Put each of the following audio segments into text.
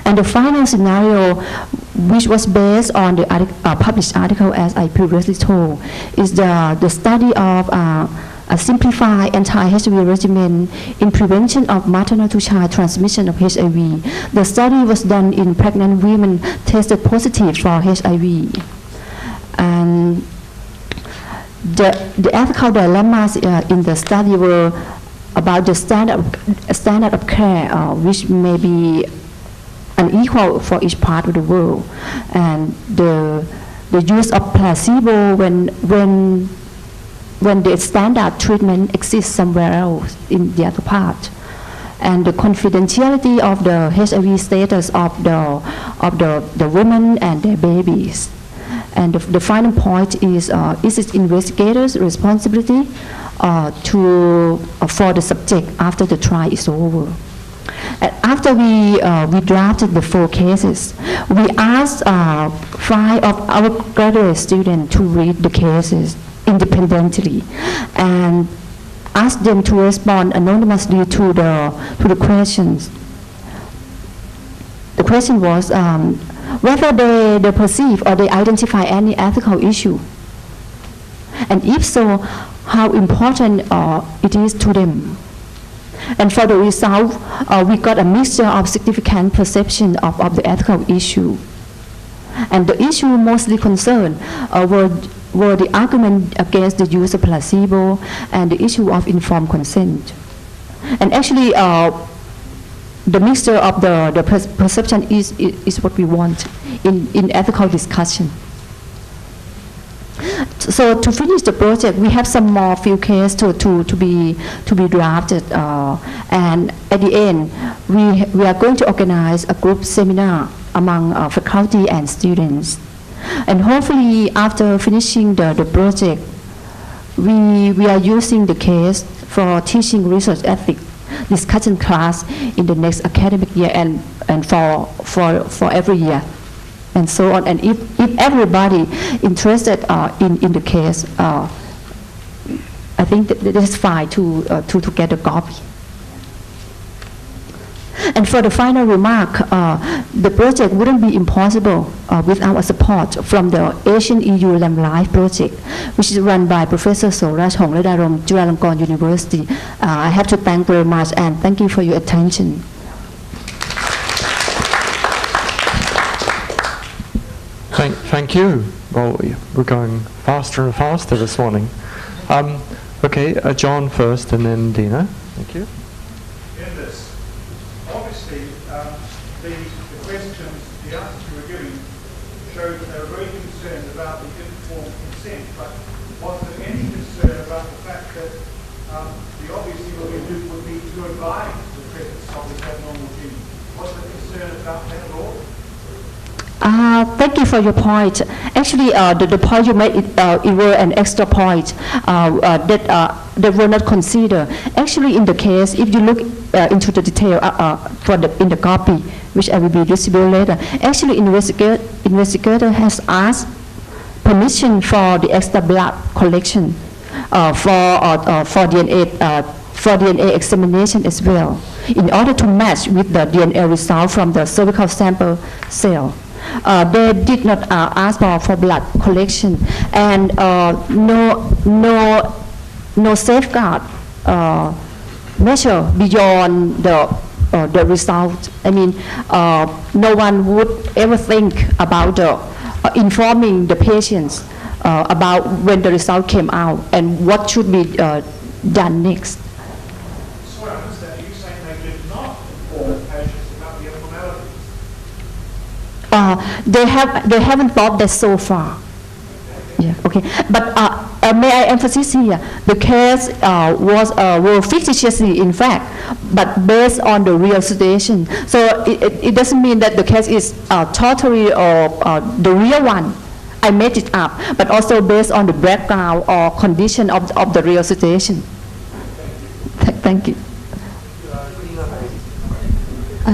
And the final scenario, which was based on the published article, as I previously told, is the study of a simplified anti-HIV regimen in prevention of maternal-to-child transmission of HIV. The study was done in pregnant women tested positive for HIV. And the ethical dilemmas in the study were about the standard of care, which may be unequal for each part of the world, and the use of placebo when the standard treatment exists somewhere else in the other part, and the confidentiality of the HIV status of the women and their babies. And the final point is it investigators' responsibility for the subject after the trial is over. And after we drafted the 4 cases, we asked 5 of our graduate students to read the cases independently and asked them to respond anonymously to the questions. The question was whether they perceive or they identify any ethical issue, and if so, how important it is to them. And for the result, we got a mixture of significant perception of the ethical issue. And the issue mostly concerned were the argument against the use of placebo and the issue of informed consent. And actually, the mixture of the perception is what we want in ethical discussion. So to finish the project, we have some more few cases to be drafted, and at the end, we are going to organize a group seminar among faculty and students, and hopefully after finishing the project, we are using the case for teaching research ethics discussion class in the next academic year and for every year, and so on. And if everybody interested in the case, I think that it is fine to get a copy. And for the final remark, the project wouldn't be impossible without support from the Asian EU Lamb Life project, which is run by Professor Soraj Hongledarom, Chulalongkorn University. I have to thank very much, and thank you for your attention. Thank you. Well, we're going faster and faster this morning. Okay, John first, and then Dina. Thank you. Obviously, the questions, the answers you were giving showed that they were very concerned about the informed consent, but was there any concern about the fact that the obvious thing would be to advise the presence of this abnormal gene? Was there concern about that at all? Thank you for your point. Actually, the point you made, it were an extra point that were not considered. Actually, in the case, if you look into the detail in the copy, which I will be distributed later, actually, investigator has asked permission for the extra blood collection for DNA examination as well, in order to match with the DNA result from the cervical sample cell. They did not ask for blood collection, and no safeguard measure beyond the result. I mean, no one would ever think about informing the patients about when the result came out and what should be done next. So I understand you saying they did not inform patients about the abnormalities. They haven't thought that so far. Yeah, okay. But may I emphasize here, the case were fictitiously, in fact, but based on the real situation. So it doesn't mean that the case is totally the real one. I made it up, but also based on the background or condition of the real situation. Thank you.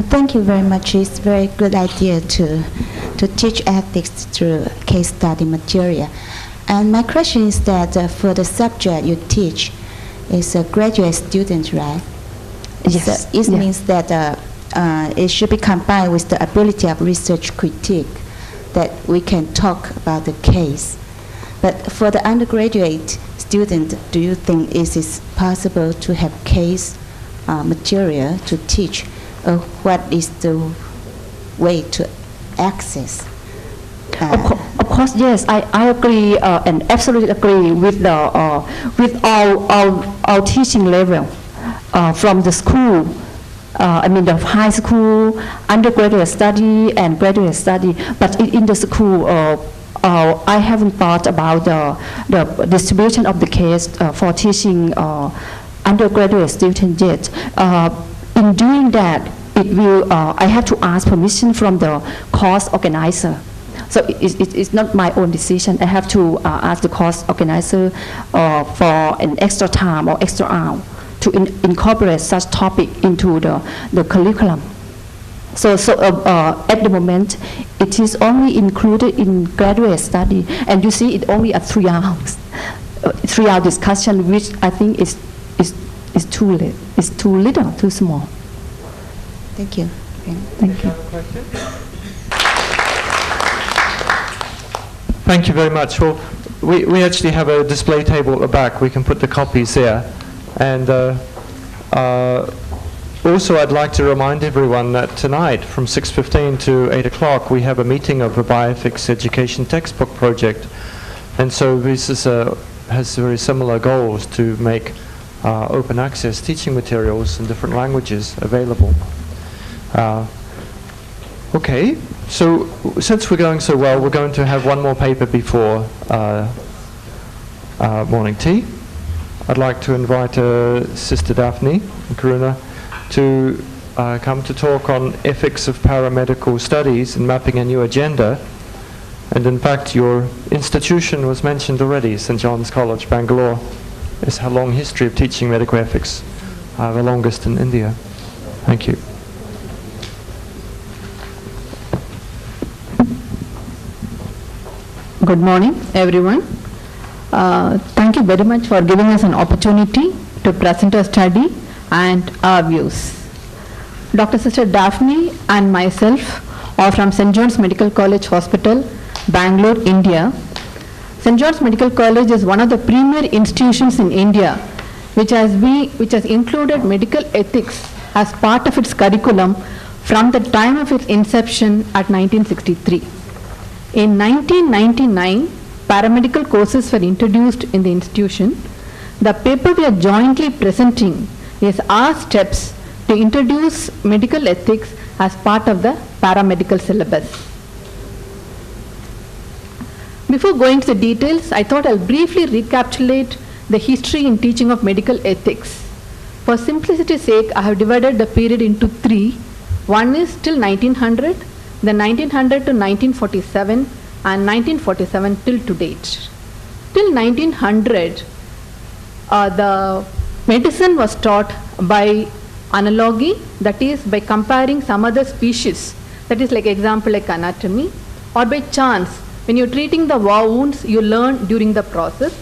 Thank you very much. It's a very good idea to teach ethics through case study material. And my question is that for the subject you teach is a graduate student, right? Yes. So it means that it should be combined with the ability of research critique, that we can talk about the case. But for the undergraduate student, do you think it is possible to have case material to teach? What is the way to access? Of course, yes, I agree and absolutely agree with the with our teaching level from the school. I mean the high school, undergraduate study and graduate study. But in the school, I haven't thought about the distribution of the case for teaching undergraduate students yet. In doing that, it will. I have to ask permission from the course organizer. So it's not my own decision. I have to ask the course organizer for an extra time or extra hour to incorporate such topic into the curriculum. So at the moment, it is only included in graduate study, and you see it only at 3 hours, 3-hour discussion, which I think is too late. It's too little, too small. Thank you. Thank you. Thank you very much. Well, we actually have a display table at the back. We can put the copies there. And also I'd like to remind everyone that tonight from 6:15 to 8 o'clock we have a meeting of the Bioethics Education Textbook Project. And so this is has very similar goals to make open access teaching materials in different languages available. Okay, so since we're going so well, we're going to have one more paper before morning tea. I'd like to invite Sister Daphne Karuna to come to talk on ethics of paramedical studies and mapping a new agenda. And in fact, your institution was mentioned already, St. John's College, Bangalore. It's a long history of teaching medical ethics, the longest in India. Thank you. Good morning, everyone. Thank you very much for giving us an opportunity to present our study and our views. Dr. Sister Daphne and myself are from St. John's Medical College Hospital, Bangalore, India. St. John's Medical College is one of the premier institutions in India which has included medical ethics as part of its curriculum from the time of its inception at 1963. In 1999, paramedical courses were introduced in the institution. The paper we are jointly presenting is our steps to introduce medical ethics as part of the paramedical syllabus. Before going to the details, I thought I'll briefly recapitulate the history in teaching of medical ethics. For simplicity's sake, I have divided the period into 3. One is till 1900, then 1900 to 1947, and 1947 till to date. Till 1900, the medicine was taught by analogy, that is by comparing some other species, that is like example like anatomy, or by chance, when you're treating the wounds you learn during the process,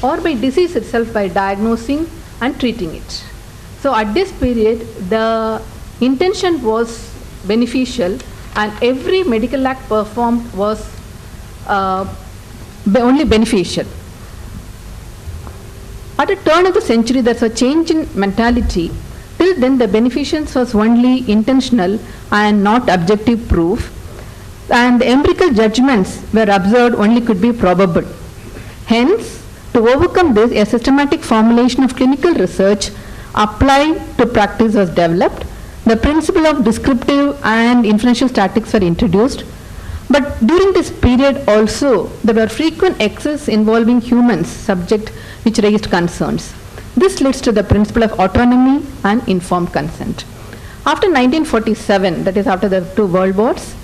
or by disease itself by diagnosing and treating it. So at this period, the intention was beneficial and every medical act performed was only beneficial. At the turn of the century, there's a change in mentality. Till then, the beneficence was only intentional and not objective proof, and the empirical judgments were observed only could be probable. Hence, to overcome this, a systematic formulation of clinical research applied to practice was developed. The principle of descriptive and inferential statistics were introduced. But during this period also, there were frequent excesses involving humans, subject which raised concerns. This leads to the principle of autonomy and informed consent. After 1947, that is after the 2 world wars,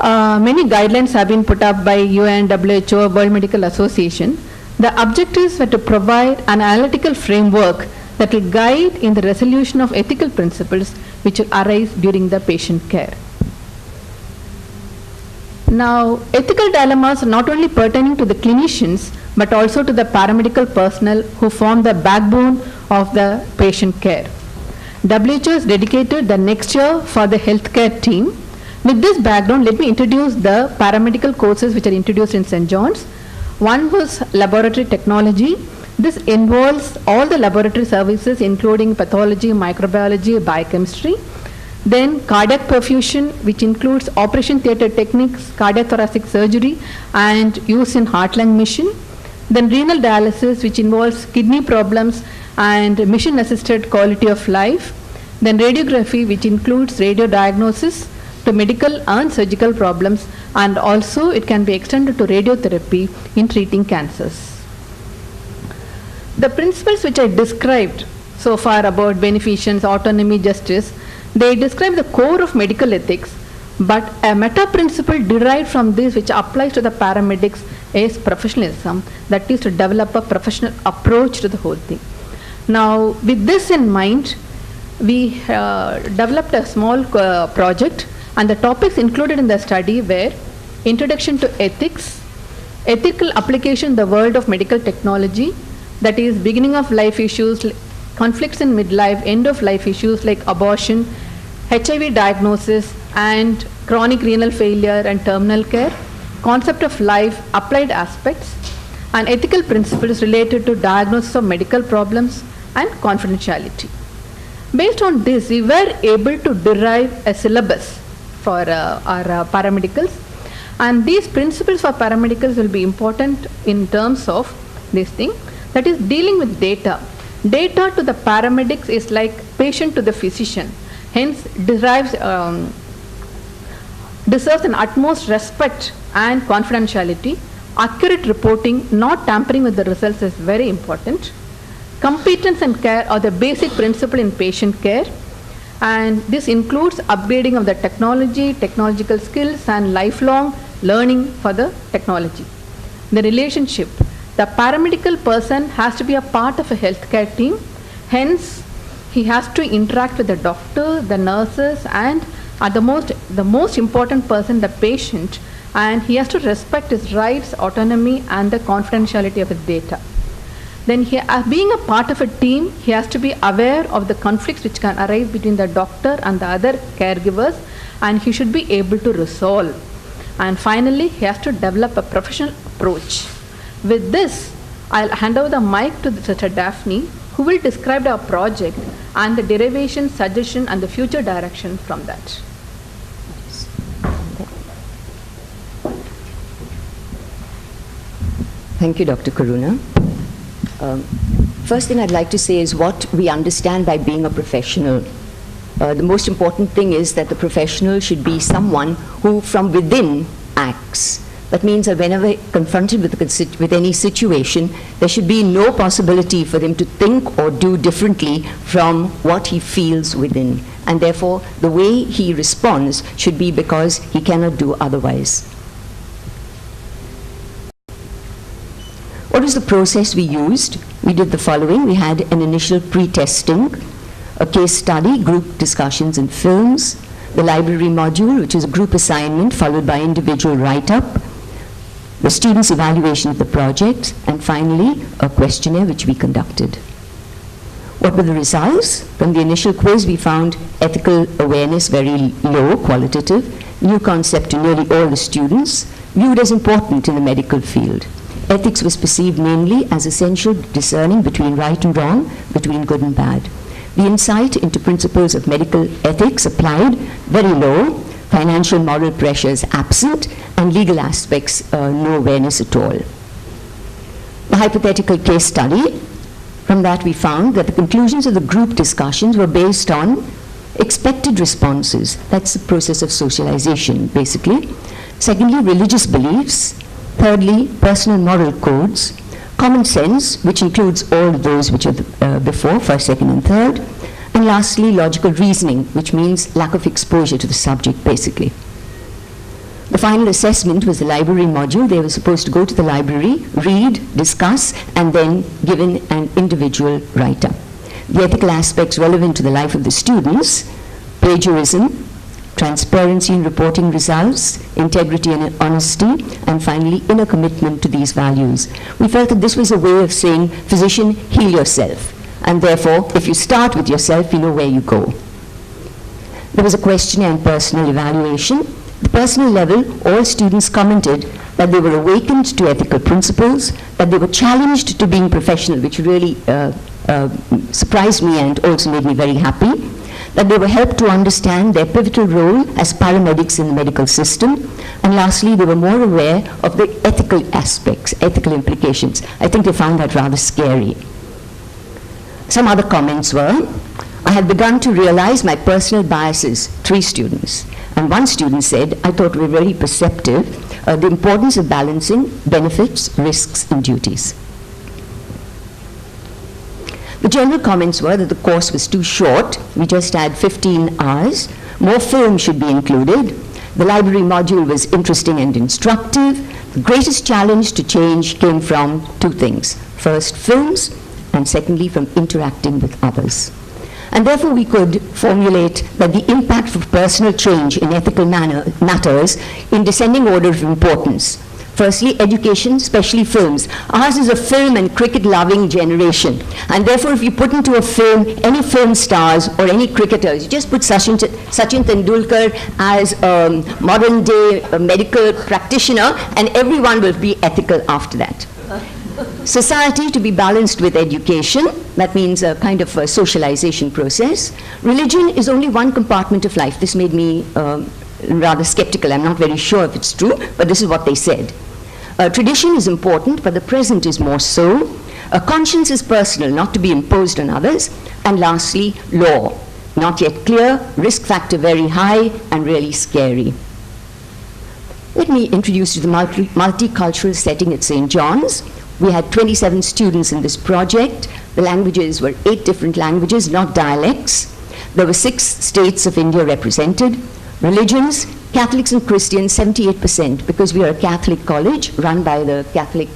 many guidelines have been put up by UN, WHO, World Medical Association. The objectives were to provide an analytical framework that will guide in the resolution of ethical principles which will arise during the patient care. Now, ethical dilemmas are not only pertaining to the clinicians, but also to the paramedical personnel who form the backbone of the patient care. WHO has dedicated the next year for the healthcare team. With this background, let me introduce the paramedical courses which are introduced in St. John's. One was laboratory technology. This involves all the laboratory services including pathology, microbiology, biochemistry. Then cardiac perfusion, which includes operation theatre techniques, cardiac thoracic surgery and use in heart-lung machine. Then renal dialysis, which involves kidney problems and mission-assisted quality of life. Then radiography, which includes radio diagnosis to medical and surgical problems, and also it can be extended to radiotherapy in treating cancers. The principles which I described so far about beneficence, autonomy, justice, they describe the core of medical ethics, but a meta principle derived from this which applies to the paramedics is professionalism, that is to develop a professional approach to the whole thing. Now, with this in mind, we developed a small project, and the topics included in the study were introduction to ethics, ethical application in the world of medical technology, that is beginning of life issues, conflicts in midlife, end of life issues like abortion, HIV diagnosis and chronic renal failure and terminal care, concept of life, applied aspects, and ethical principles related to diagnosis of medical problems and confidentiality. Based on this, we were able to derive a syllabus for our paramedicals, and these principles for paramedicals will be important in terms of this thing, that is dealing with data. Data to the paramedics is like patient to the physician, hence deserves an utmost respect and confidentiality. Accurate reporting, not tampering with the results, is very important. Competence and care are the basic principle in patient care, and this includes upgrading of the technology, technological skills and lifelong learning for the technology. The relationship. The paramedical person has to be a part of a healthcare team, hence he has to interact with the doctor, the nurses, and the most important person, the patient, and he has to respect his rights, autonomy and the confidentiality of his data. Then being a part of a team, he has to be aware of the conflicts which can arise between the doctor and the other caregivers, and he should be able to resolve. And finally, he has to develop a professional approach. With this, I'll hand over the mic to Sister Daphne, who will describe our project and the derivation, suggestion and the future direction from that. Thank you, Dr. Karuna. First thing I'd like to say is what we understand by being a professional. The most important thing is that the professional should be someone who from within acts. That means that whenever confronted with any situation, there should be no possibility for him to think or do differently from what he feels within. And therefore, the way he responds should be because he cannot do otherwise. What was the process we used? We did the following. We had an initial pre-testing, a case study, group discussions and films, the library module, which is a group assignment followed by individual write-up, the students' evaluation of the project, and finally, a questionnaire which we conducted. What were the results? From the initial quiz, we found ethical awareness very low, qualitative, new concept to nearly all the students, viewed as important in the medical field. Ethics was perceived mainly as essential discerning between right and wrong, between good and bad. The insight into principles of medical ethics applied, very low, financial moral pressures absent, and legal aspects, no awareness at all. The hypothetical case study, from that we found that the conclusions of the group discussions were based on expected responses. That's the process of socialization, basically. Secondly, religious beliefs. Thirdly, personal moral codes. Common sense, which includes all of those which are before, first, second, and third. And lastly, logical reasoning, which means lack of exposure to the subject, basically. The final assessment was the library module. They were supposed to go to the library, read, discuss, and then given an individual write-up. The ethical aspects relevant to the life of the students: plagiarism, transparency in reporting results, integrity and honesty, and finally, inner commitment to these values. We felt that this was a way of saying, physician, heal yourself. And therefore, if you start with yourself, you know where you go. There was a questionnaire and personal evaluation. At the personal level, all students commented that they were awakened to ethical principles, that they were challenged to being professional, which really surprised me and also made me very happy, that they were helped to understand their pivotal role as paramedics in the medical system, and lastly, they were more aware of the ethical aspects, ethical implications. I think they found that rather scary. Some other comments were, I had begun to realize my personal biases, 3 students. And one student said, I thought we were very perceptive, the importance of balancing benefits, risks, and duties. The general comments were that the course was too short. We just had 15 hours. More film should be included. The library module was interesting and instructive. The greatest challenge to change came from 2 things. First, films, and secondly, from interacting with others. And therefore, we could formulate that the impact of personal change in ethical matters in descending order of importance. Firstly, education, especially films. Ours is a film and cricket-loving generation. And therefore, if you put into a film any film stars or any cricketers, you just put Sachin Tendulkar as a modern-day medical practitioner, and everyone will be ethical after that. Society to be balanced with education, that means a kind of a socialization process. Religion is only one compartment of life. This made me rather skeptical. I'm not very sure if it's true, but this is what they said. Tradition is important, but the present is more so. Conscience is personal, not to be imposed on others. And lastly, law. Not yet clear, risk factor very high, and really scary. Let me introduce you to the multicultural setting at St. John's. We had 27 students in this project. The languages were 8 different languages, not dialects. There were 6 states of India represented. Religions, Catholics and Christians, 78%, because we are a Catholic college run by the Catholic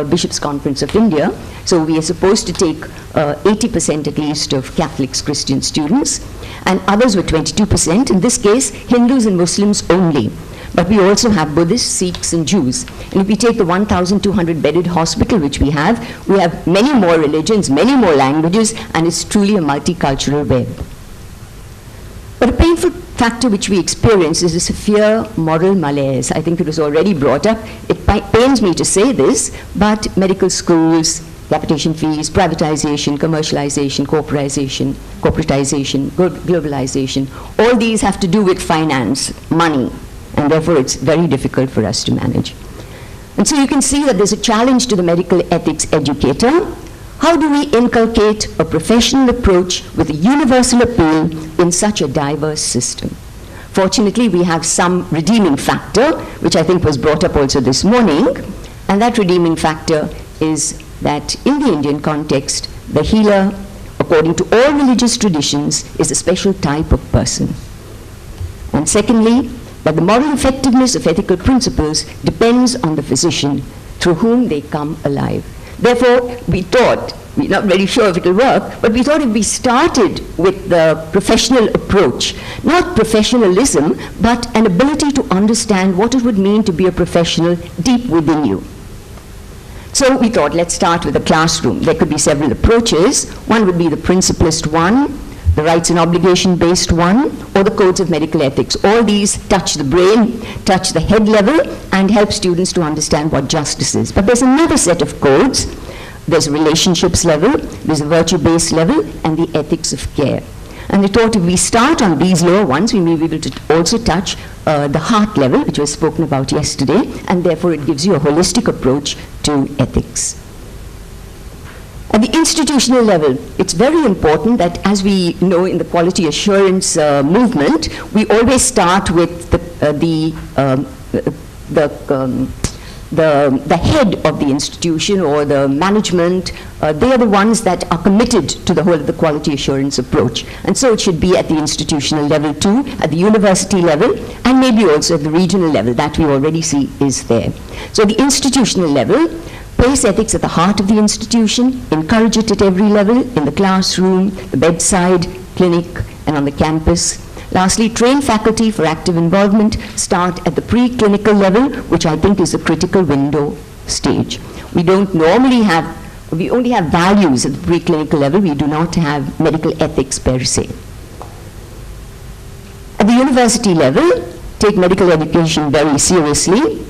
Bishops' Conference of India. So we are supposed to take 80% at least of Catholics, Christian students. And others were 22%. In this case, Hindus and Muslims only. But we also have Buddhists, Sikhs, and Jews. And if we take the 1,200 bedded hospital which we have many more religions, many more languages, and it's truly a multicultural web. But a painful factor which we experience is a severe moral malaise. I think it was already brought up. It pains me to say this, but medical schools, capitation fees, privatization, commercialization, corporatization, globalization, all these have to do with finance, money. And therefore, it's very difficult for us to manage. And so you can see that there's a challenge to the medical ethics educator. How do we inculcate a professional approach with a universal appeal in such a diverse system? Fortunately, we have some redeeming factor, which I think was brought up also this morning. And that redeeming factor is that in the Indian context, the healer, according to all religious traditions, is a special type of person. And secondly, that the moral effectiveness of ethical principles depends on the physician through whom they come alive. Therefore, we thought, we're not very sure if it will work, but we thought if we started with the professional approach, not professionalism, but an ability to understand what it would mean to be a professional deep within you. So we thought, let's start with the classroom. There could be several approaches. One would be the principlist one, the rights and obligation-based one, or the codes of medical ethics. All these touch the brain, touch the head level, and help students to understand what justice is. But there's another set of codes. There's a relationships level, there's a virtue-based level, and the ethics of care. And we thought if we start on these lower ones, we may be able to also touch the heart level, which was spoken about yesterday, and therefore it gives you a holistic approach to ethics. At the institutional level, it's very important that, as we know in the quality assurance movement, we always start with the head of the institution or the management. They are the ones that are committed to the whole of the quality assurance approach. And so it should be at the institutional level too, at the university level, and maybe also at the regional level. That we already see is there. So the institutional level, place ethics at the heart of the institution, encourage it at every level, in the classroom, the bedside, clinic, and on the campus. Lastly, train faculty for active involvement, start at the pre-clinical level, which I think is a critical window stage. We don't normally have we only have values at the preclinical level. We do not have medical ethics per se. At the university level, take medical education very seriously,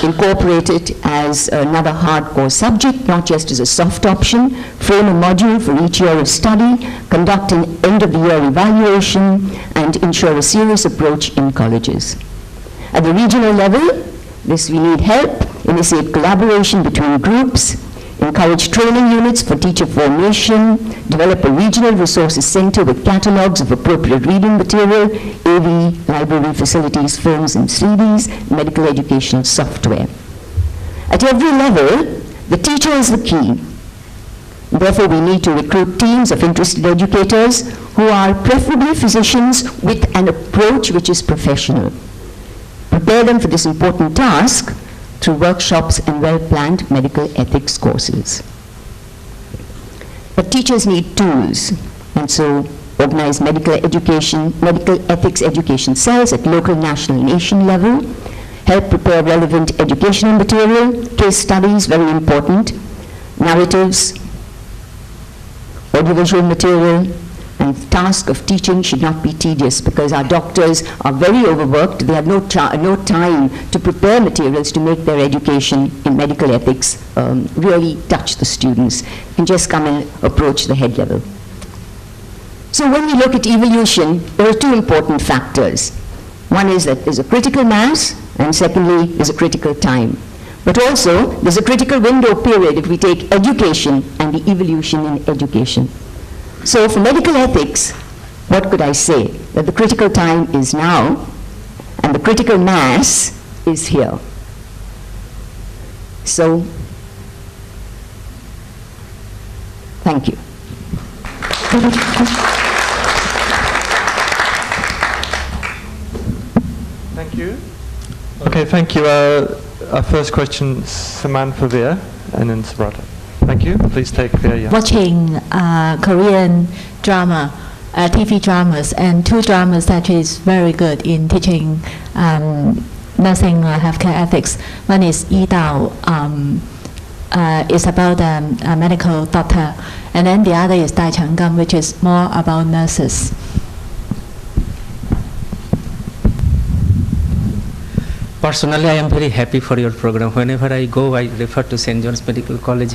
incorporate it as another hardcore subject, not just as a soft option, frame a module for each year of study, conduct an end-of-the-year evaluation, and ensure a serious approach in colleges. At the regional level, this we need help, initiate collaboration between groups, encourage training units for teacher formation, develop a regional resources center with catalogs of appropriate reading material, AV, library facilities, films and CDs, medical educational software. At every level, the teacher is the key. Therefore, we need to recruit teams of interested educators who are preferably physicians with an approach which is professional. Prepare them for this important task through workshops and well-planned medical ethics courses. But teachers need tools, and so organize medical ethics education cells at local, national, and nation level, help prepare relevant educational material, case studies, very important, narratives, audiovisual material, and the task of teaching should not be tedious because our doctors are very overworked. They have no time to prepare materials to make their education in medical ethics really touch the students. You can just come and approach the head level. So when we look at evolution, there are two important factors. One is that there's a critical mass, and secondly, there's a critical time. But also, there's a critical window period if we take education and the evolution in education. So for medical ethics, what could I say? That the critical time is now, and the critical mass is here. So, thank you. Thank you. Okay, thank you. Our first question, Samantha Veer, and then Sabrata. Thank you. Please take Veer. Watching Korean drama, TV dramas, and two dramas that is very good in teaching nursing or healthcare ethics. One is Yi Dao, is about a medical doctor, and then the other is Dai Chang Gam, which is more about nurses. Personally, I am very happy for your program. Whenever I go, I refer to St. John's Medical College.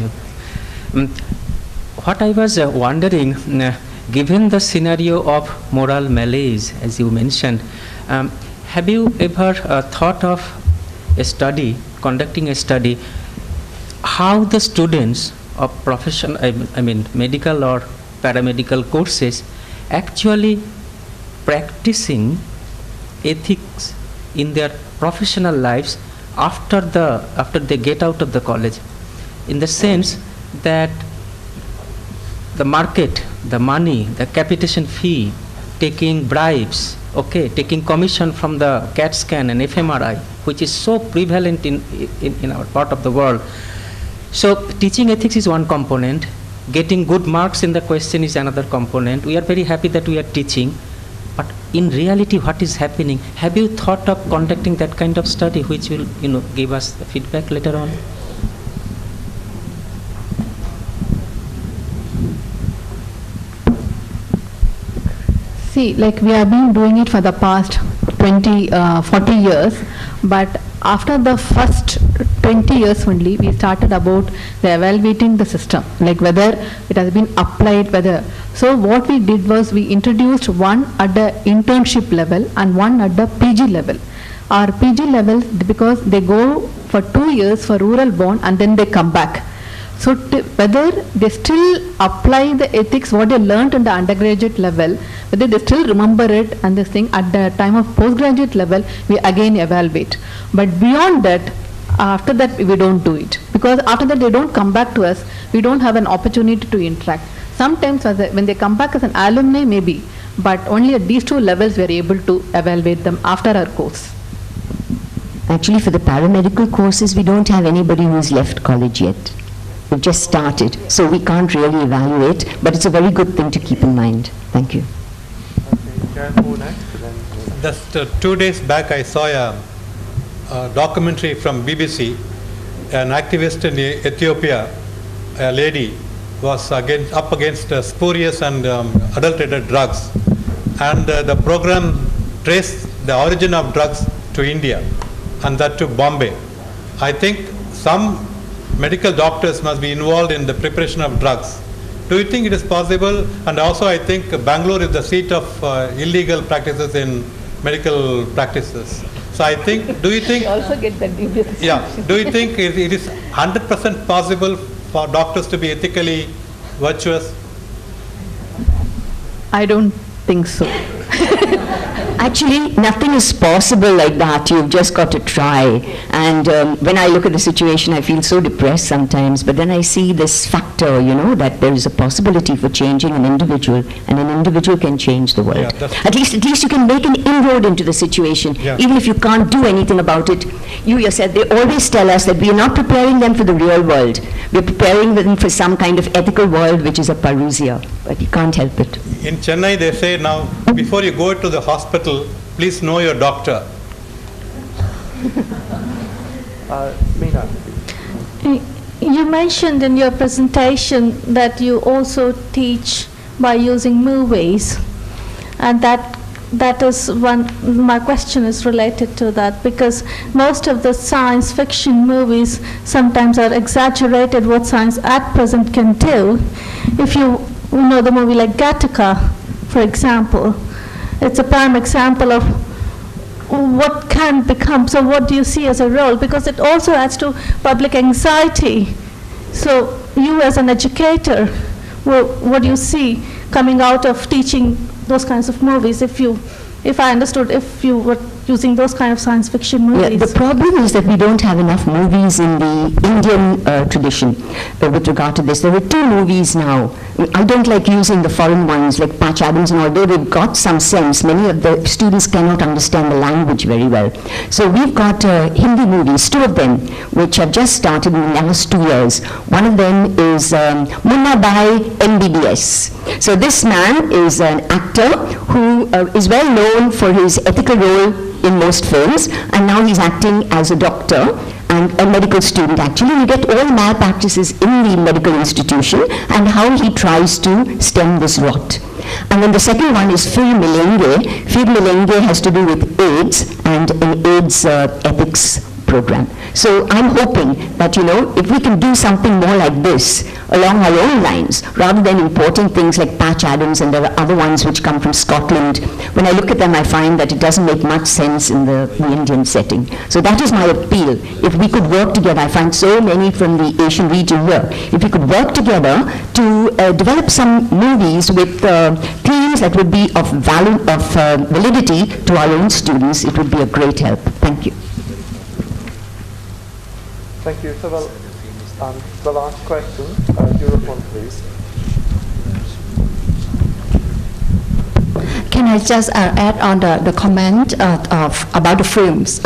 What I was wondering, given the scenario of moral malaise, as you mentioned, have you ever thought of a study, conducting a study, how the students of profession, medical or paramedical courses, actually practicing ethics in their professional lives after they get out of the college, in the sense that the market, the money, the capitation fee, taking bribes, taking commission from the CAT scan and fMRI, which is so prevalent in our part of the world. So teaching ethics is one component, getting good marks in the question is another component. We are very happy that we are teaching, but in reality what is happening? Have you thought of conducting that kind of study which will give us the feedback later on? See, like we have been doing it for the past 40 years, but after the first 20 years only, we started about the evaluating the system, like whether it has been applied, whether. So what we did was we introduced one at the internship level and one at the PG level. Our PG level, because they go for 2 years for rural born and then they come back. So whether they still apply the ethics, what they learned in the undergraduate level, whether they still remember it and this thing at the time of postgraduate level, we again evaluate. But beyond that, after that we don't do it. Because after that they don't come back to us, we don't have an opportunity to interact. Sometimes when they come back as an alumni, maybe, but only at these two levels we are able to evaluate them after our course. Actually, for the paramedical courses, we don't have anybody who's left college yet. We've just started, so we can't really evaluate, but it's a very good thing to keep in mind. Thank you. Just 2 days back, I saw a documentary from BBC, an activist in Ethiopia a lady was up against spurious and adulterated drugs, and the program traced the origin of drugs to India, and that to Bombay. I think some medical doctors must be involved in the preparation of drugs. Do you think it is possible? And also I think Bangalore is the seat of illegal practices in medical practices. So I think, do you think... also get that devious. Yeah. Do you think it is 100% possible for doctors to be ethically virtuous? I don't think so. Actually, nothing is possible like that. You've just got to try. And when I look at the situation, I feel so depressed sometimes. But then I see this factor, you know, that there is a possibility for changing an individual, and an individual can change the world. Yeah, at least you can make an inroad into the situation, yeah. Even if you can't do anything about it. You yourself, they always tell us that we are not preparing them for the real world. We're preparing them for some kind of ethical world, which is a parousia. But you can't help it. In Chennai, they say now, before you go to the hospital, please know your doctor. Meena. You mentioned in your presentation that you also teach by using movies, and that is one. My question is related to that, because most of the science fiction movies sometimes are exaggerated what science at present can do. If you know the movie like Gattaca, for example, it's a prime example of what can become. So what do you see as a role? Because it also adds to public anxiety. So you as an educator, what do you see coming out of teaching those kinds of movies? If I understood, if you were using those kind of science fiction movies. Yeah, the problem is that we don't have enough movies in the Indian tradition with regard to this. There are 2 movies now. I don't like using the foreign ones like Patch Adams, and although they've got some sense, many of the students cannot understand the language very well. So we've got Hindi movies, 2 of them, which have just started in the last 2 years. One of them is Munna Bhai MBBS. So this man is an actor who is well known for his ethical role in most films, and now he's acting as a doctor and a medical student. Actually, you get all malpractices in the medical institution and how he tries to stem this rot. And then the second one is Fir Milenge. Fir Milenge has to do with AIDS and an AIDS ethics program. So I'm hoping that, you know, if we can do something more like this along our own lines, rather than importing things like Patch Adams, and there are other ones which come from Scotland. When I look at them, I find that it doesn't make much sense in the Indian setting. So that is my appeal. If we could work together, I find so many from the Asian region here. If we could work together to develop some movies with themes that would be of validity to our own students, it would be a great help. Thank you. Thank you. So the last question, Europe, please. Can I just add on the comment about the films?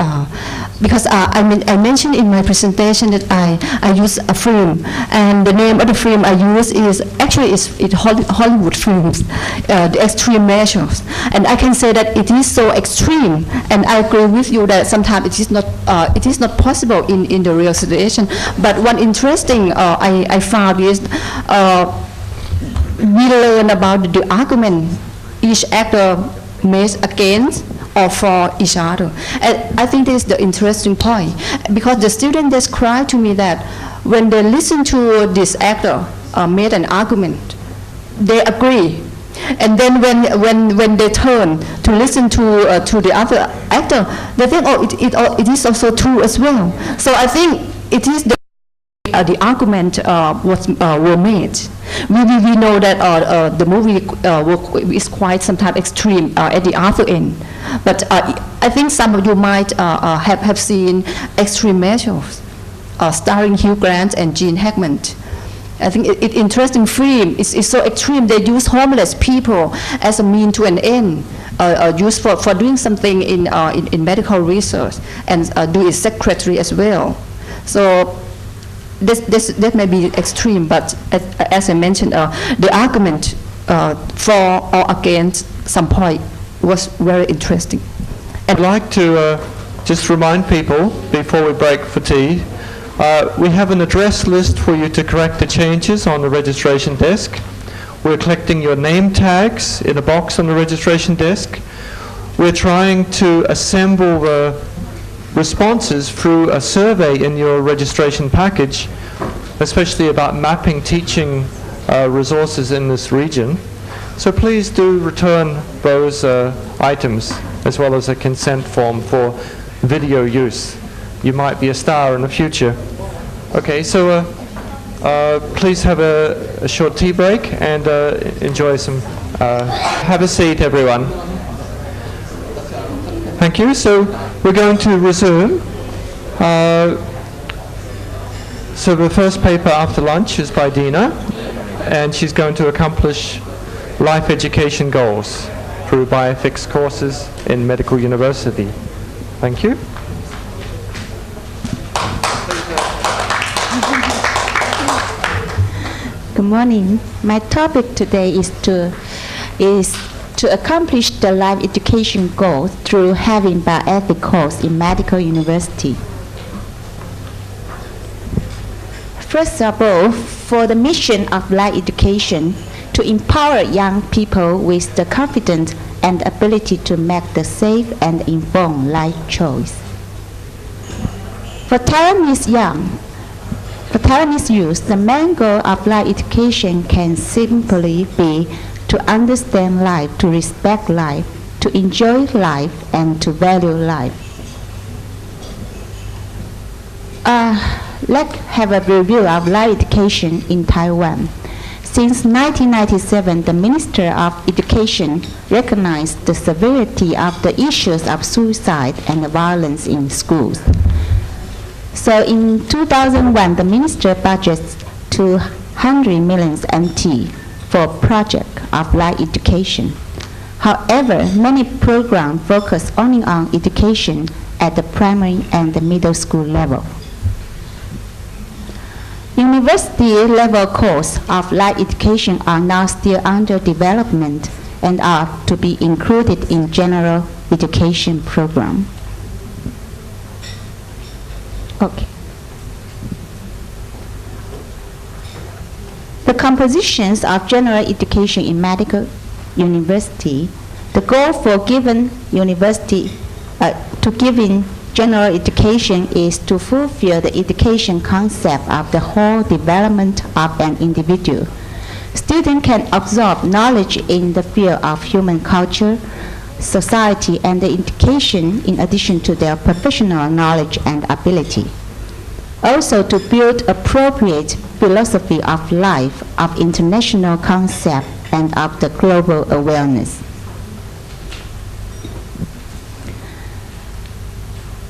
Because I mentioned in my presentation that I use a film, and the name of the film I use is actually Hollywood films, the extreme measures. And I can say that it is so extreme, and I agree with you that sometimes it is not possible in the real situation. But one interesting I found is we learn about the argument each actor makes against or for each other. And I think this is the interesting point, because the students described to me that when they listen to this actor made an argument, they agree. And then when they turn to listen to the other actor, they think, oh, it is also true as well. So I think it is the argument were made. We know that the movie is quite sometimes extreme at the other end. But I think some of you might have seen Extreme Measures, starring Hugh Grant and Gene Hackman. I think it's interesting film. It's so extreme. They use homeless people as a mean to an end, used for doing something in medical research, and do its secretary as well. So that may be extreme, but as I mentioned, the argument for or against some point was very interesting. I'd like to just remind people, before we break for tea, We have an address list for you to correct the changes on the registration desk. We're collecting your name tags in a box on the registration desk. We're trying to assemble the responses through a survey in your registration package, especially about mapping teaching resources in this region. So please do return those items, as well as a consent form for video use. You might be a star in the future. Okay, so please have a short tea break and enjoy some. Have a seat, everyone. Thank you. So we're going to resume. So the first paper after lunch is by Dina, and she's going to accomplish life education goals through bioethics courses in medical university. Thank you. Good morning. My topic today is to accomplish the life education goal through having bioethics course in medical university. First of all, for the mission of life education, to empower young people with the confidence and ability to make the safe and informed life choice. For Taiwanese youth, the main goal of life education can simply be to understand life, to respect life, to enjoy life, and to value life. Let's have a review of life education in Taiwan. Since 1997, the Minister of Education recognized the severity of the issues of suicide and violence in schools. So in 2001, the Minister budgets 200 million NT for project of life education. However, many programs focus only on education at the primary and the middle school level. University level courses of life education are now still under development and are to be included in general education program. Okay. The compositions of general education in medical university, the goal for given university to giving general education is to fulfill the education concept of the whole development of an individual. Students can absorb knowledge in the field of human culture, society, and the education in addition to their professional knowledge and ability. Also to build appropriate philosophy of life, of international concept, and of the global awareness.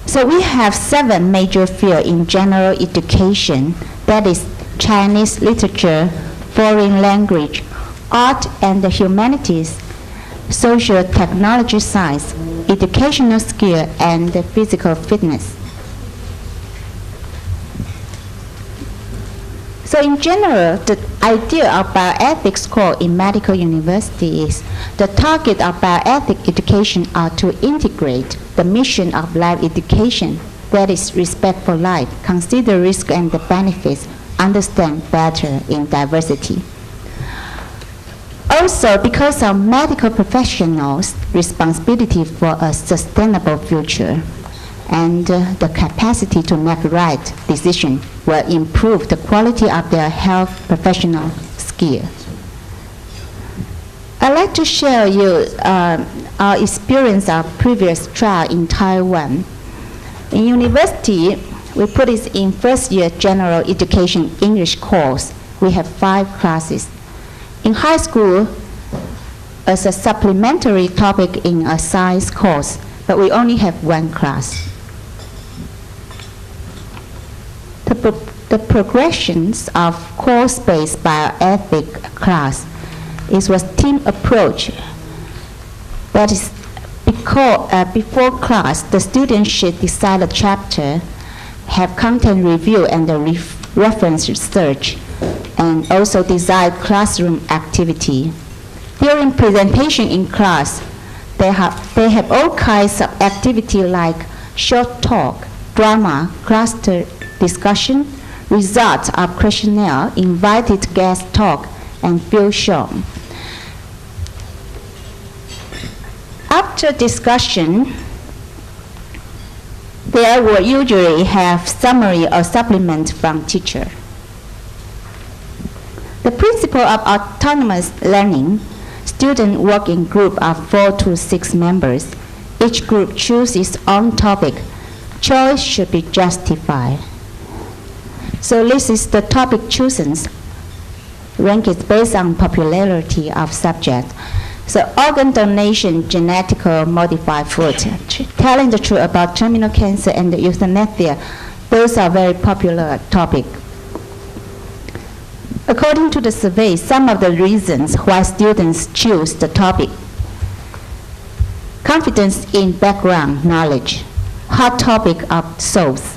So we have 7 major fields in general education, that is Chinese literature, foreign language, art and the humanities, social technology science, educational skill, and the physical fitness. So in general, the idea of bioethics course in medical university is the target of bioethics education are to integrate the mission of life education, that is respect for life, consider risk and the benefits, understand better in diversity. Also, because of medical professionals' responsibility for a sustainable future and the capacity to make right decisions will improve the quality of their health professional skill. I'd like to share you our experience of previous trial in Taiwan. In university, we put it in first year general education English course. We have 5 classes. In high school, as a supplementary topic in a science course, but we only have 1 class. The progressions of course-based bioethics class was team approach. That is, before class, the students should decide a chapter, have content review and the reference research, and also design classroom activity. During presentation in class, they have all kinds of activity like short talk, drama, cluster discussion, results of questionnaire, invited guest talk, and field show. After discussion, they will usually have summary or supplement from teacher. The principle of autonomous learning, students work in group of 4 to 6 members. Each group chooses its own topic. Choice should be justified. So this is the topic chosen, ranked based on popularity of subject. So organ donation, genetically modified food, telling the truth about terminal cancer and the euthanasia, those are very popular topics. According to the survey, some of the reasons why students choose the topic: confidence in background knowledge, hot topic of souls,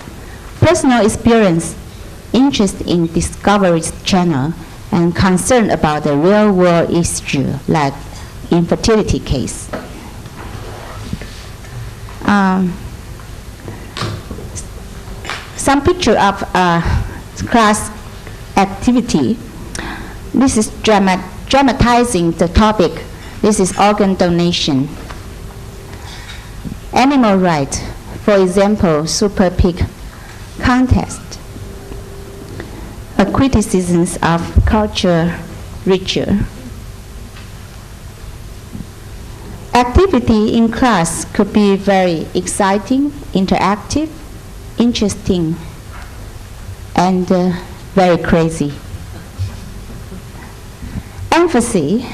personal experience, interest in Discovery Channel, and concern about the real-world issue like infertility case. Some picture of class activity. This is dramatizing the topic. This is organ donation. Animal rights, for example, Super Pig contest. A criticism of culture ritual. Activity in class could be very exciting, interactive, interesting, and very crazy. Empathy,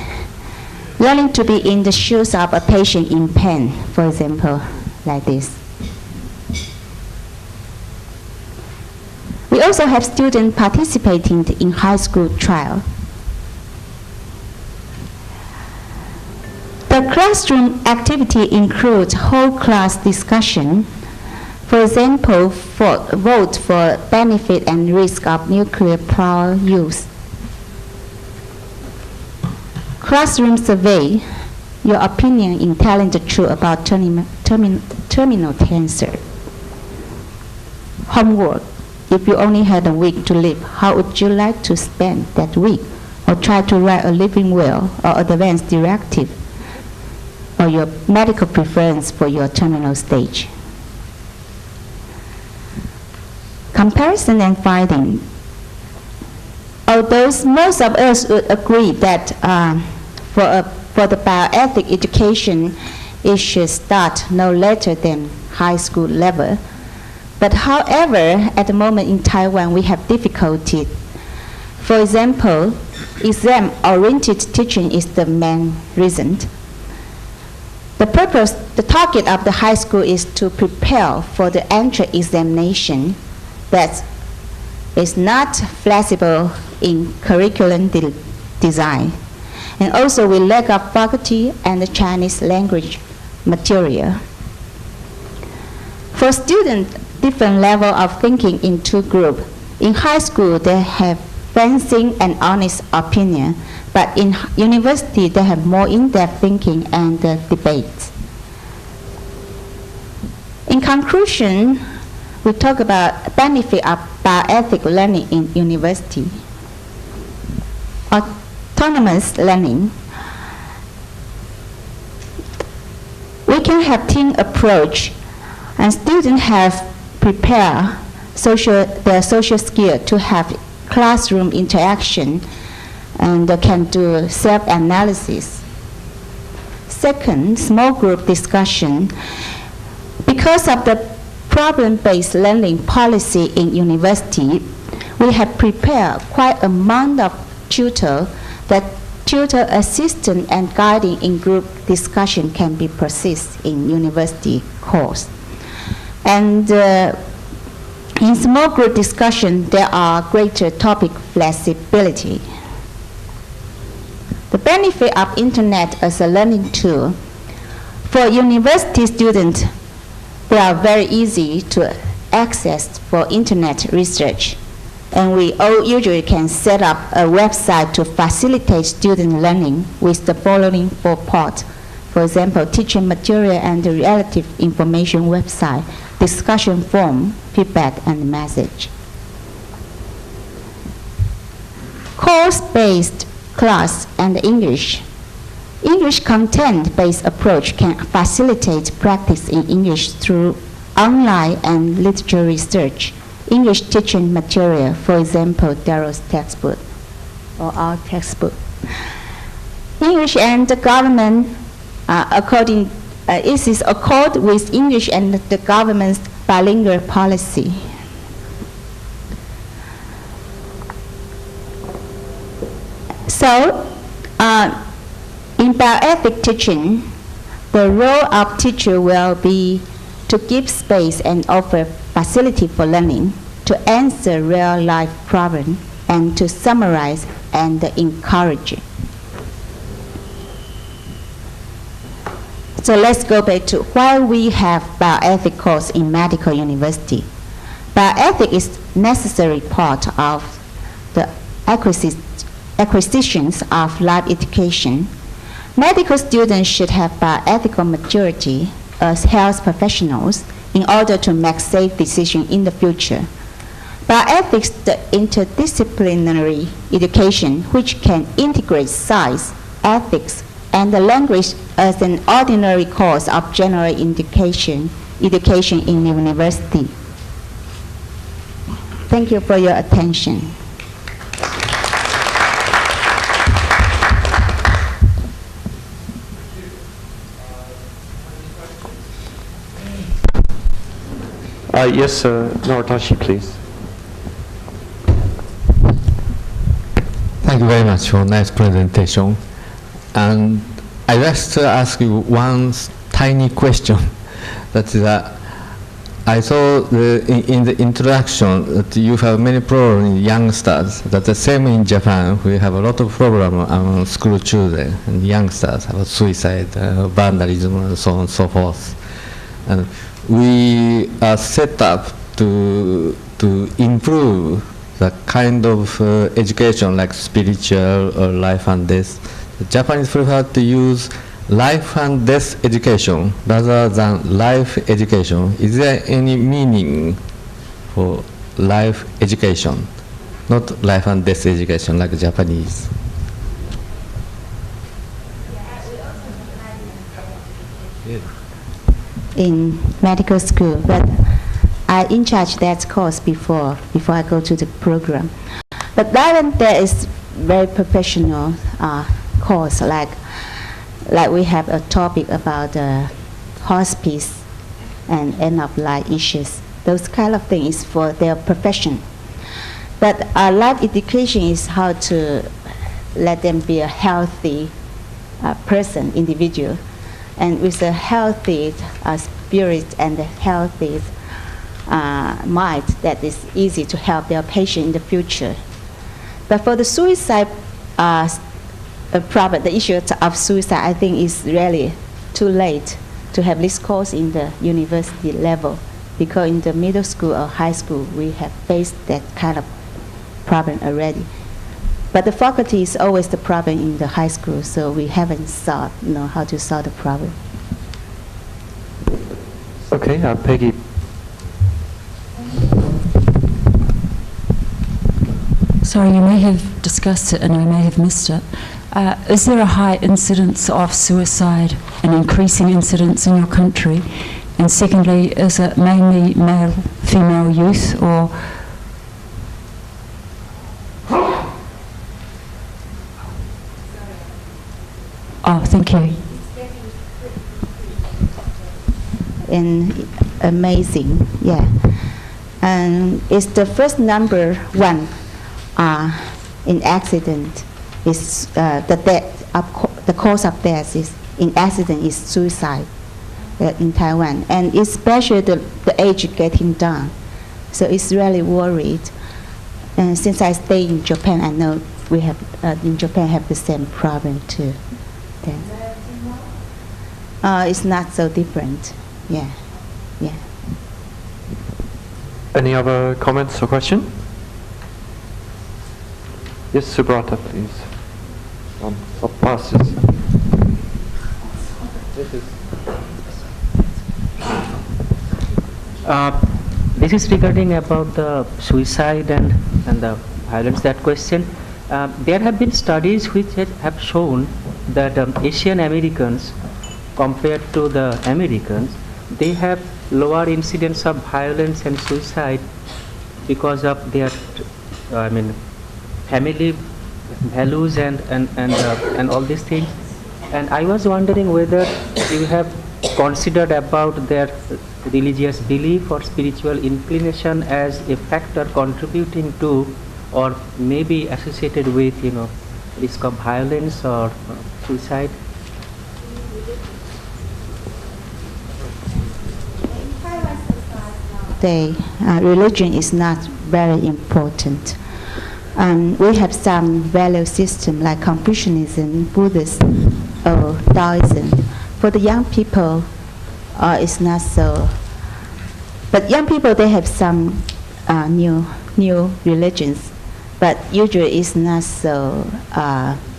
learning to be in the shoes of a patient in pain, for example, like this. We also have students participating in high school trial. The classroom activity includes whole class discussion. For example, vote for benefit and risk of nuclear power use. Classroom survey, your opinion in telling the truth about terminal cancer. Homework, if you only had a week to live, how would you like to spend that week? Or try to write a living will or advance directive, or your medical preference for your terminal stage. Comparison and finding. Although most of us would agree that for the bioethic education, it should start no later than high school level. But however, at the moment in Taiwan, we have difficulty. For example, exam-oriented teaching is the main reason. The target of the high school is to prepare for the entrance examination that is not flexible in curriculum design. And also we lack of faculty and the Chinese language material. For students, different level of thinking in two groups. In high school, they have fencing and honest opinion, but in university, they have more in-depth thinking and debates. In conclusion, we talk about benefit of bioethic learning in university. Autonomous learning. We can have team approach, and students have prepare their social skill to have classroom interaction, and they can do self-analysis. Second, small group discussion. Because of the problem-based learning policy in university, we have prepared quite a amount of tutor that tutor assistant and guiding in group discussion can be processed in university course. And in small group discussion, there are greater topic flexibility. The benefit of internet as a learning tool. For university students, they are very easy to access for internet research. And we all usually can set up a website to facilitate student learning with the following 4 parts. For example, teaching material and the relative information website, discussion forum, feedback, and message. Course-based class and English. English content-based approach can facilitate practice in English through online and literature research. English teaching material, for example, Darrow's textbook or our textbook. English and the government, it is accord with English and the government's bilingual policy. So, in bioethic teaching, the role of teacher will be to give space and offer facility for learning, to answer real-life problems, and to summarize and encourage. So let's go back to why we have bioethics course in medical university. Bioethics is necessary part of the acquisitions of life education. Medical students should have bioethical maturity as health professionals in order to make safe decisions in the future. Bioethics, the interdisciplinary education which can integrate science, ethics, and the language as an ordinary course of general education in university. Thank you for your attention. Yes, Noritashi, please. Thank you very much for nice presentation. And I'd like to ask you one tiny question. That is, I saw in the introduction that you have many problems in youngsters. That's the same in Japan. We have a lot of problems among school children and youngsters about suicide, vandalism, and so on and so forth. And we are set up to improve the kind of education like spiritual or life and death. The Japanese prefer to use life and death education rather than life education. Is there any meaning for life education, not life and death education like Japanese? In medical school, but I in charge that course before I go to the program. But then there is very professional course, like we have a topic about hospice and end of life issues. Those kind of things is for their profession. But life education is how to let them be a healthy person, individual. And with a healthy spirit and a healthy mind, that is easy to help their patient in the future. But for the suicide problem, the issue of suicide, I think is really too late to have this course in the university level, because in the middle school or high school we have faced that kind of problem already. But the faculty is always the problem in the high school, so we haven't know how to solve the problem. Okay, Peggy. Sorry, you may have discussed it and I may have missed it. Is there a high incidence of suicide, an increasing incidence in your country? And secondly, is it mainly male, female youth, or? Oh, thank you. And amazing, yeah. And it's the first number one in accident. Is the cause of death is in accident is suicide in Taiwan, and especially the age getting down. So it's really worried. And since I stay in Japan, I know we have in Japan have the same problem too. It's not so different. Yeah, yeah. Any other comments or questions? Yes, Subrata, please. Passes. This is regarding about the suicide and the violence, that question. There have been studies which have shown that Asian Americans, compared to the Americans, they have lower incidence of violence and suicide because of their, family values and all these things. And I was wondering whether you have considered about their religious belief or spiritual inclination as a factor contributing to, or maybe associated with, risk of violence or suicide. Religion is not very important. We have some value system like Confucianism, Buddhism, or Taoism. For the young people, it's not so. But young people, they have some new religions, but usually it's not so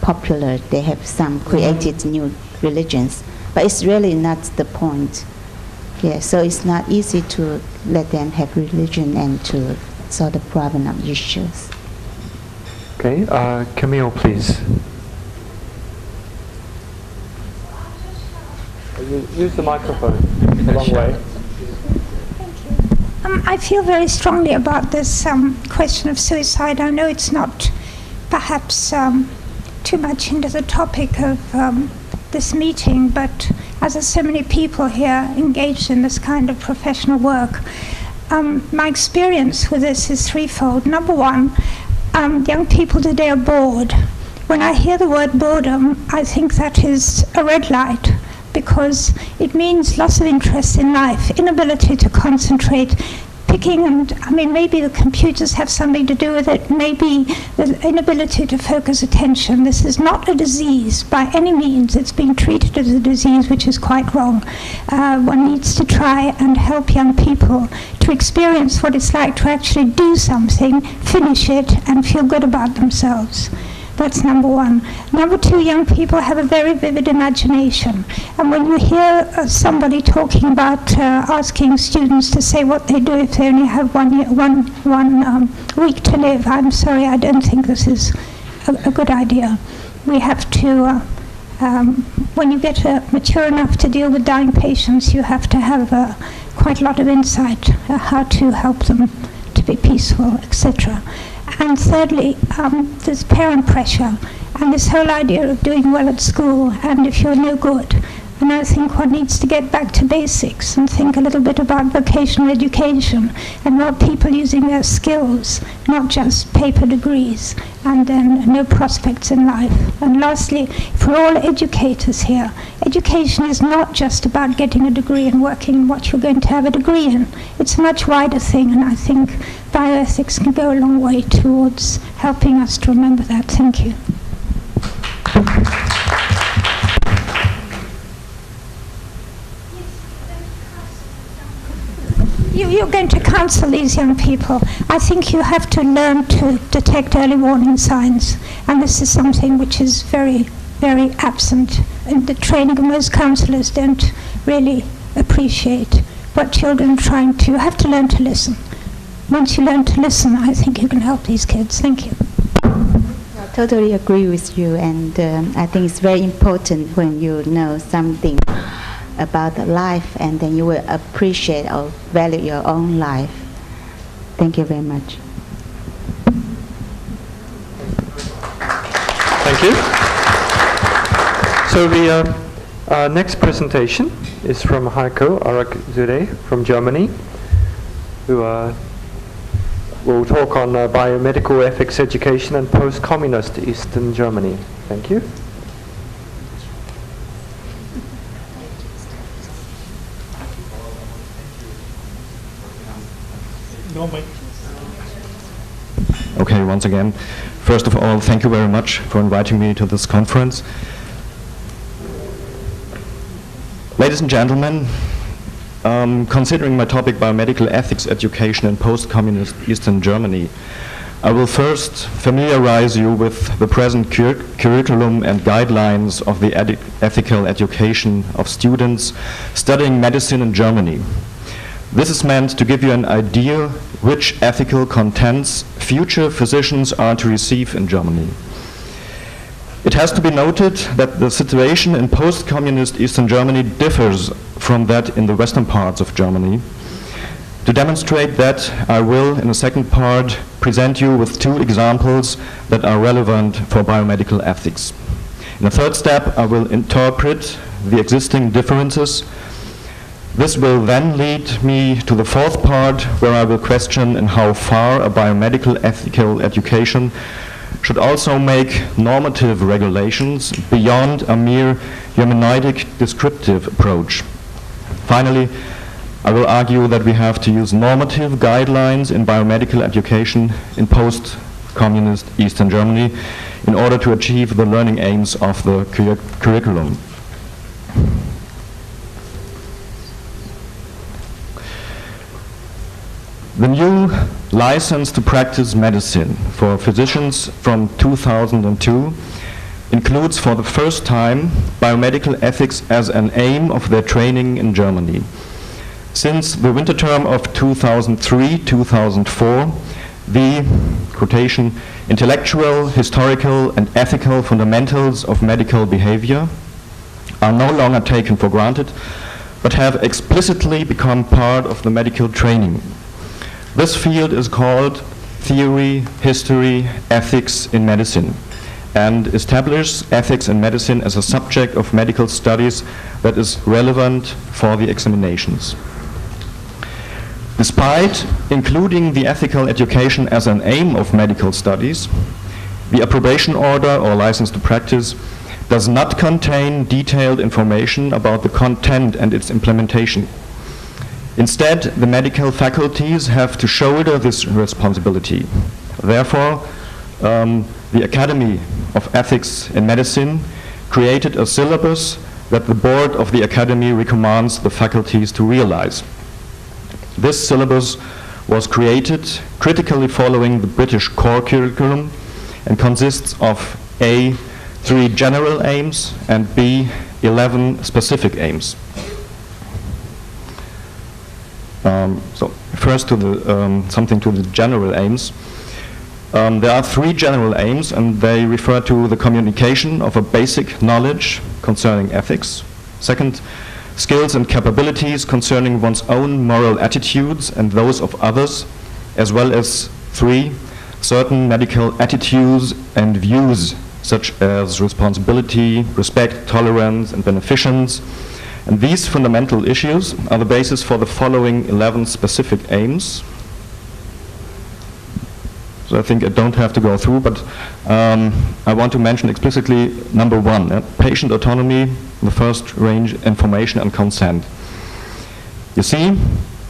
popular. They have some created new religions, but it's really not the point. Yeah, so it's not easy to let them have religion and to solve the problem of issues. Okay, Camille, please. Use the microphone. A long way. I feel very strongly about this question of suicide. I know it's not perhaps too much into the topic of this meeting, but as there's so many people here engaged in this kind of professional work, my experience with this is threefold. Number one, young people today are bored. When I hear the word boredom, I think that is a red light, because it means loss of interest in life, inability to concentrate, picking, and maybe the computers have something to do with it, maybe the inability to focus attention. This is not a disease by any means. It's being treated as a disease, which is quite wrong. One needs to try and help young people to experience what it's like to actually do something, finish it, and feel good about themselves. That's number one. Number two, young people have a very vivid imagination. And when you hear somebody talking about asking students to say what they do if they only have one week to live, I'm sorry, I don't think this is a good idea. We have to, when you get mature enough to deal with dying patients, you have to have quite a lot of insight how to help them to be peaceful, etc. And thirdly, there's parent pressure and this whole idea of doing well at school and if you're no good. And I think one needs to get back to basics and think a little bit about vocational education and about people using their skills, not just paper degrees, and then no prospects in life. And lastly, for all educators here, education is not just about getting a degree and working in what you're going to have a degree in. It's a much wider thing, and I think bioethics can go a long way towards helping us to remember that. Thank you. You're going to counsel these young people. I think you have to learn to detect early warning signs, and this is something which is very, very absent. And the training of most counselors don't really appreciate what children are trying to. You have to learn to listen. Once you learn to listen, I think you can help these kids. Thank you. I totally agree with you, and I think it's very important when you know something about life, and then you will appreciate or value your own life. Thank you very much. Thank you. So the next presentation is from Heiko Arakzure from Germany, who will talk on biomedical ethics education and post-communist Eastern Germany. Thank you. Okay, once again, first of all, thank you very much for inviting me to this conference. Ladies and gentlemen, considering my topic biomedical ethics education in post-communist Eastern Germany, I will first familiarize you with the present curriculum and guidelines of the ethical education of students studying medicine in Germany. This is meant to give you an idea which ethical contents future physicians are to receive in Germany. It has to be noted that the situation in post-communist Eastern Germany differs from that in the western parts of Germany. To demonstrate that, I will, in the second part, present you with two examples that are relevant for biomedical ethics. In the third step, I will interpret the existing differences. This will then lead me to the fourth part, where I will question in how far a biomedical ethical education should also make normative regulations beyond a mere hermeneutic descriptive approach. Finally, I will argue that we have to use normative guidelines in biomedical education in post-communist Eastern Germany in order to achieve the learning aims of the curriculum. The new license to practice medicine for physicians from 2002 includes for the first time biomedical ethics as an aim of their training in Germany. Since the winter term of 2003-2004, the, quotation, intellectual, historical and ethical fundamentals of medical behavior are no longer taken for granted, but have explicitly become part of the medical training. This field is called Theory, History, Ethics in Medicine, and establishes ethics in medicine as a subject of medical studies that is relevant for the examinations. Despite including the ethical education as an aim of medical studies, the approbation order or license to practice does not contain detailed information about the content and its implementation. Instead, the medical faculties have to shoulder this responsibility. Therefore, the Academy of Ethics in Medicine created a syllabus that the board of the Academy recommends the faculties to realize. This syllabus was created critically following the British core curriculum and consists of A, 3 general aims and B, 11 specific aims. So first to the something to the general aims. There are 3 general aims, and they refer to the communication of a basic knowledge concerning ethics. Second, skills and capabilities concerning one's own moral attitudes and those of others, as well as 3, certain medical attitudes and views such as responsibility, respect, tolerance, and beneficence. And these fundamental issues are the basis for the following 11 specific aims. So I think I don't have to go through, but I want to mention explicitly number 1, patient autonomy, the first range, information and consent. You see,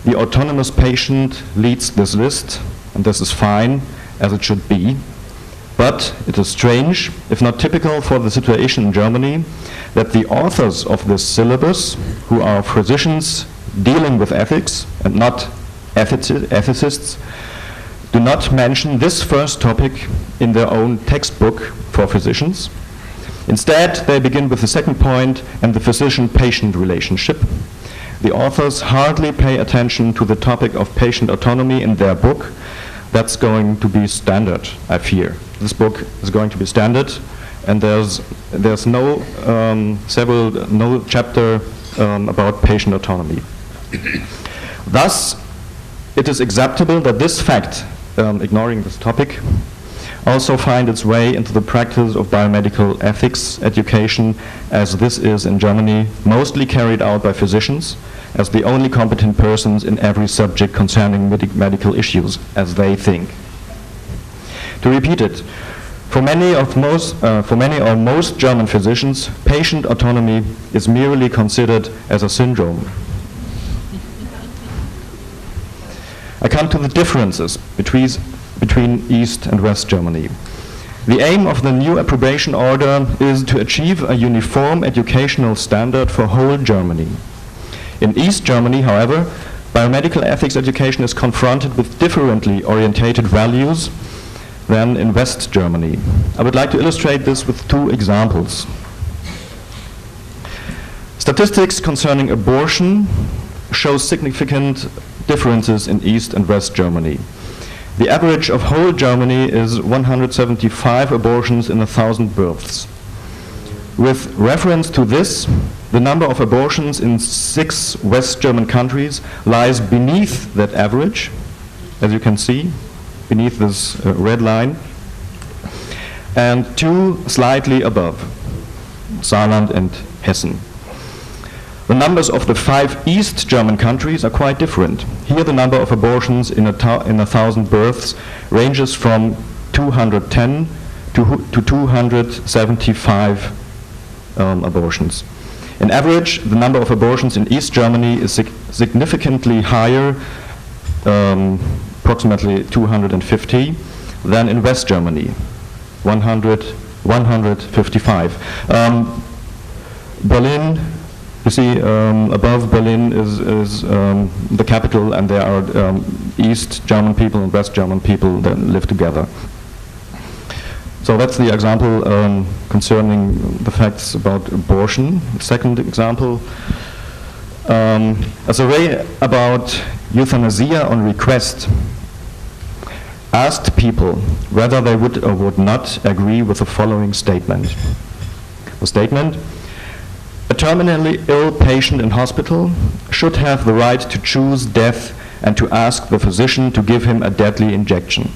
the autonomous patient leads this list, and this is fine, as it should be. But it is strange, if not typical for the situation in Germany, that the authors of this syllabus, who are physicians dealing with ethics and not ethicists, do not mention this first topic in their own textbook for physicians. Instead, they begin with the second point and the physician-patient relationship. The authors hardly pay attention to the topic of patient autonomy in their book. That's going to be standard, I fear. This book is going to be standard, and there's no chapter about patient autonomy. Thus, it is acceptable that this fact, ignoring this topic, also find its way into the practice of biomedical ethics education, as this is in Germany mostly carried out by physicians as the only competent persons in every subject concerning medical issues, as they think. To repeat it, for many or most German physicians, patient autonomy is merely considered as a syndrome. I come to the differences between East and West Germany. The aim of the new approbation order is to achieve a uniform educational standard for whole Germany. In East Germany, however, biomedical ethics education is confronted with differently orientated values than in West Germany. I would like to illustrate this with two examples. Statistics concerning abortion show significant differences in East and West Germany. The average of whole Germany is 175 abortions in 1,000 births. With reference to this, the number of abortions in 6 West German countries lies beneath that average, as you can see, beneath this red line, and 2 slightly above, Saarland and Hessen. The numbers of the 5 East German countries are quite different. Here the number of abortions in 1,000 births ranges from 210 to 275 abortions. In average, the number of abortions in East Germany is significantly higher, approximately 250, than in West Germany, 155. Berlin, you see, above Berlin is the capital, and there are East German people and West German people that live together. So that's the example concerning the facts about abortion. The second example, a survey about euthanasia on request asked people whether they would or would not agree with the following statement. The statement: a terminally ill patient in hospital should have the right to choose death and to ask the physician to give him a deadly injection.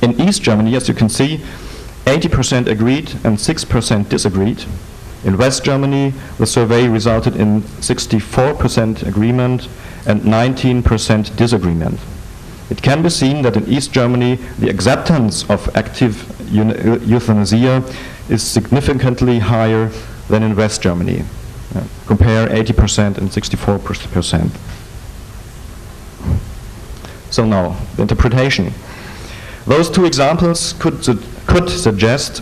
In East Germany, as you can see, 80% agreed and 6% disagreed. In West Germany, the survey resulted in 64% agreement and 19% disagreement. It can be seen that in East Germany, the acceptance of active euthanasia is significantly higher than in West Germany. Compare 80% and 64%. So now, the interpretation. Those two examples could suggest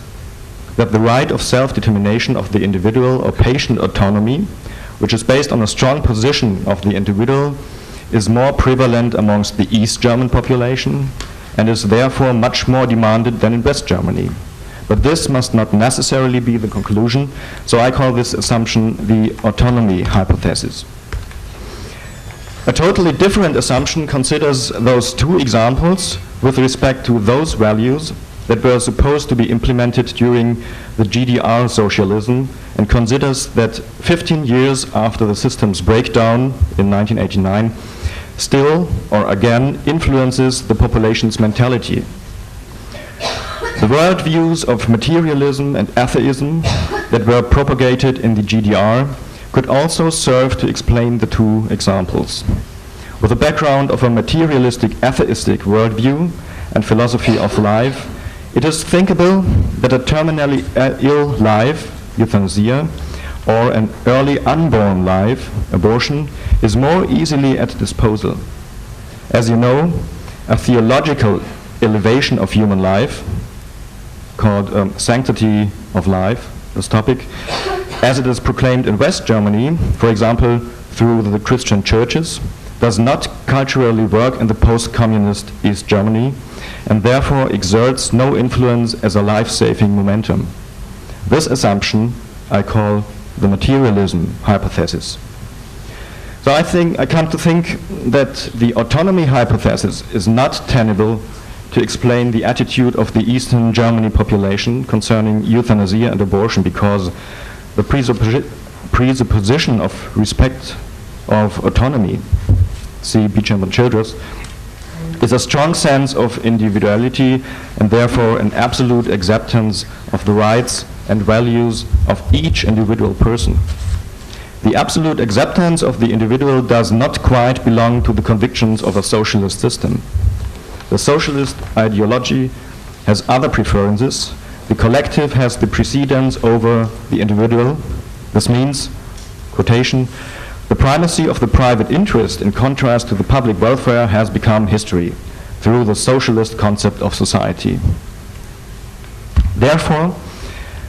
that the right of self-determination of the individual or patient autonomy, which is based on a strong position of the individual, is more prevalent amongst the East German population and is therefore much more demanded than in West Germany. But this must not necessarily be the conclusion, so I call this assumption the autonomy hypothesis. A totally different assumption considers those two examples with respect to those values that were supposed to be implemented during the GDR socialism, and considers that 15 years after the system's breakdown in 1989 still or again influences the population's mentality. The worldviews of materialism and atheism that were propagated in the GDR could also serve to explain the two examples. With a background of a materialistic atheistic worldview and philosophy of life, it is thinkable that a terminally ill life, euthanasia, or an early unborn life, abortion, is more easily at disposal. As you know, a theological elevation of human life, called sanctity of life, this topic, as it is proclaimed in West Germany, for example, through the Christian churches, does not culturally work in the post-communist East Germany, and therefore exerts no influence as a life-saving momentum. This assumption I call the materialism hypothesis. So I come to think that the autonomy hypothesis is not tenable to explain the attitude of the Eastern Germany population concerning euthanasia and abortion, because the presupposition of respect of autonomy, see Beecham and Childress, is a strong sense of individuality and therefore an absolute acceptance of the rights and values of each individual person. The absolute acceptance of the individual does not quite belong to the convictions of a socialist system. The socialist ideology has other preferences. The collective has the precedence over the individual. This means, quotation, the primacy of the private interest in contrast to the public welfare has become history through the socialist concept of society. Therefore,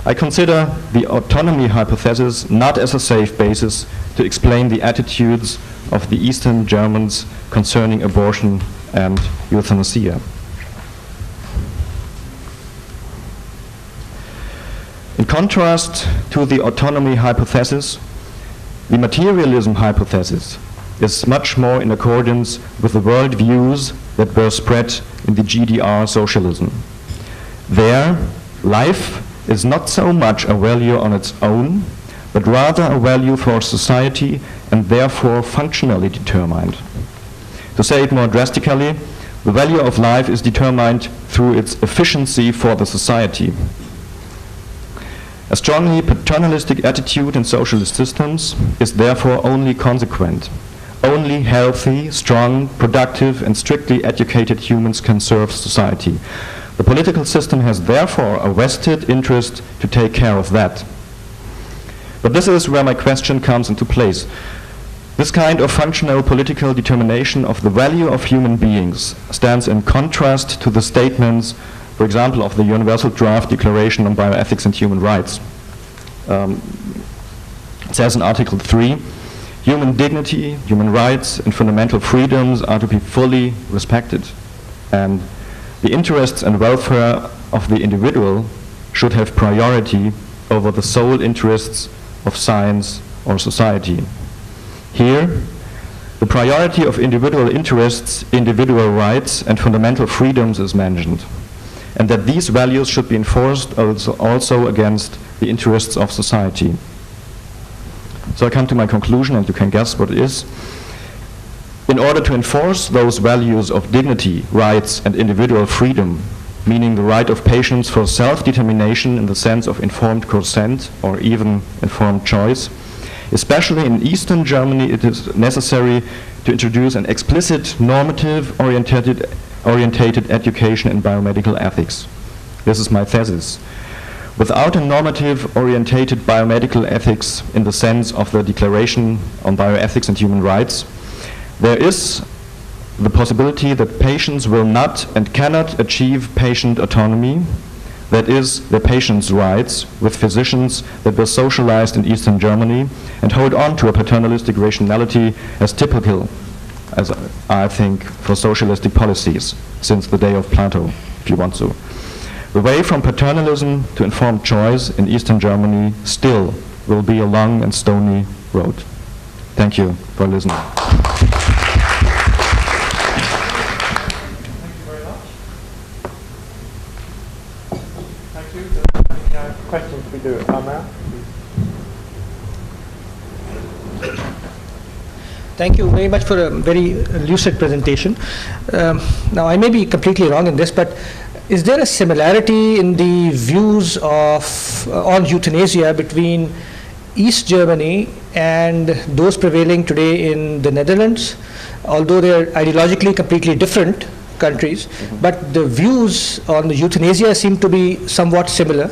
I consider the autonomy hypothesis not as a safe basis to explain the attitudes of the Eastern Germans concerning abortion and euthanasia. contrast to the autonomy hypothesis, the materialism hypothesis is much more in accordance with the world views that were spread in the GDR socialism. There, life is not so much a value on its own, but rather a value for society and therefore functionally determined. To say it more drastically, the value of life is determined through its efficiency for the society. A strongly paternalistic attitude in socialist systems is therefore only consequent. Only healthy, strong, productive, and strictly educated humans can serve society. The political system has therefore a vested interest to take care of that. But this is where my question comes into place. This kind of functional political determination of the value of human beings stands in contrast to the statements, for example, of the Universal Draft Declaration on Bioethics and Human Rights. It says in Article 3, human dignity, human rights, and fundamental freedoms are to be fully respected, and the interests and welfare of the individual should have priority over the sole interests of science or society. Here, the priority of individual interests, individual rights, and fundamental freedoms is mentioned, and that these values should be enforced also against the interests of society. So I come to my conclusion, and you can guess what it is. In order to enforce those values of dignity, rights, and individual freedom, meaning the right of patients for self-determination in the sense of informed consent or even informed choice, especially in Eastern Germany, it is necessary to introduce an explicit normative-oriented education in biomedical ethics. This is my thesis. Without a normative-orientated biomedical ethics in the sense of the Declaration on Bioethics and Human Rights, there is the possibility that patients will not and cannot achieve patient autonomy, that is, the patient's rights, with physicians that were socialized in Eastern Germany and hold on to a paternalistic rationality as typical, as I think, for socialistic policies since the day of Plato, if you want to. The way from paternalism to informed choice in Eastern Germany still will be a long and stony road. Thank you for listening. Questions we do. Amar? Thank you very much for a very lucid presentation. Now, I may be completely wrong in this, but is there a similarity in the views of on euthanasia between East Germany and those prevailing today in the Netherlands? Although they are ideologically completely different countries, but the views on the euthanasia seem to be somewhat similar.